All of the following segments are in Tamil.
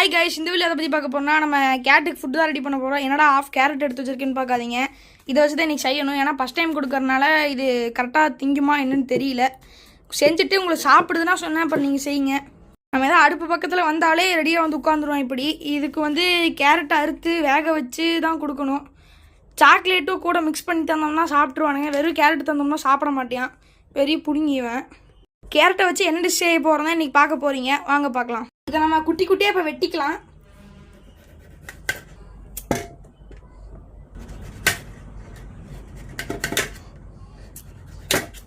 ஹாய் கைஸ், இந்த வீடியோ அதை பற்றி பார்க்க போனால் நம்ம கேட்டுக்கு ஃபுட்டு தான் ரெடி பண்ண போகிறோம். என்னடா ஆஃப் கேரட் எடுத்து வச்சிருக்கேன்னு பார்க்காதீங்க. இதை வச்சு தான் இன்றைக்கி செய்யணும். ஏன்னா ஃபஸ்ட் டைம் கொடுக்கறனால இது கரெக்டாக திங்குமா என்னன்னு தெரியல. செஞ்சுட்டு உங்களுக்கு சாப்பிடுதுன்னா சொன்னேன், அப்புறம் நீங்கள் செய்யுங்க. நம்ம எதாவது அடுப்பு பக்கத்தில் வந்தாலே ரெடியாக வந்து உட்காந்துருவோம். இப்படி இதுக்கு வந்து கேரட்டை அறுத்து வேக வச்சு தான் கொடுக்கணும். சாக்லேட்டும் கூட மிக்ஸ் பண்ணி தந்தோம்னா சாப்பிட்ருவானுங்க. வெறும் கேரட் தந்தோம்னா சாப்பிட மாட்டேன், பெரிய புடுங்கிடுவேன். கேரட்டை வச்சு என்ன டிஷ் செய்ய போகிறதா இன்றைக்கி பார்க்க போகிறீங்க. வாங்க பார்க்கலாம். இதை நம்ம குட்டி குட்டியாக இப்போ வெட்டிக்கலாம்.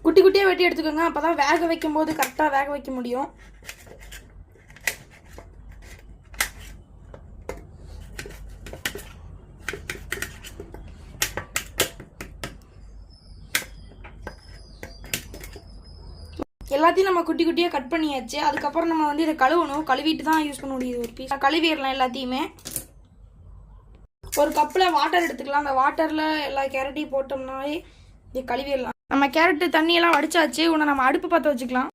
குட்டி குட்டியாக வெட்டி எடுத்துக்கோங்க. அப்போ தான் வேக வைக்கும் போது கரெக்டாக வேக வைக்க முடியும். எல்லாத்தையும் நம்ம குட்டி குட்டியாக கட் பண்ணியாச்சு. அதுக்கப்புறம் நம்ம வந்து இதை கழுவணும். கழுவிட்டு தான் யூஸ் பண்ண முடியுது. ஒரு பீஸ் கழுவிடலாம் எல்லாத்தையுமே. ஒரு கப்பில் வாட்டர் எடுத்துக்கலாம். அந்த வாட்டரில் எல்லா கேரட்டையும் போட்டோம்னாலே இது கழுவிடலாம். நம்ம கேரட்டு தண்ணியெல்லாம் வடிச்சாச்சு. உன்னை நம்ம அடுப்பு பற்ற வச்சுக்கலாம்.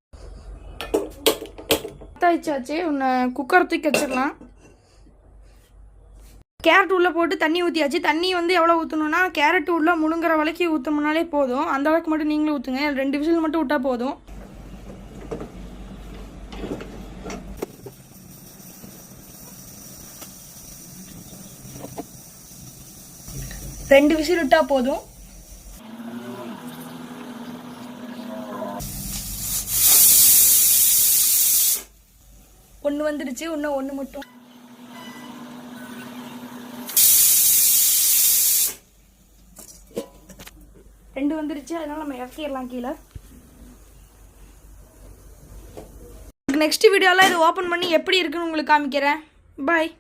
பற்ற வச்சாச்சு. உன்னை குக்கர் தூக்கி வச்சிடலாம். கேரட் உள்ளே போட்டு தண்ணி ஊற்றியாச்சு. தண்ணி வந்து எவ்வளோ ஊற்றணுன்னா கேரட் உள்ளே முழுங்குற வரைக்கும் ஊற்றணும்னாலே போதும். அந்த அளவுக்கு மட்டும் நீங்களும் ஊற்றுங்க. 2 விசில் மட்டும் விட்டால் போதும். ரெண்டு விசில் விட்டா போதும். ஒன்று வந்துடுச்சு. இன்னும் ஒன்று மட்டும். ரெண்டு வந்துடுச்சு. அதனால நம்ம இறக்கிடலாம் கீழே. நெக்ஸ்ட் வீடியோவில் இது ஓப்பன் பண்ணி எப்படி இருக்குன்னு உங்களுக்கு காமிக்கிறேன். பாய்.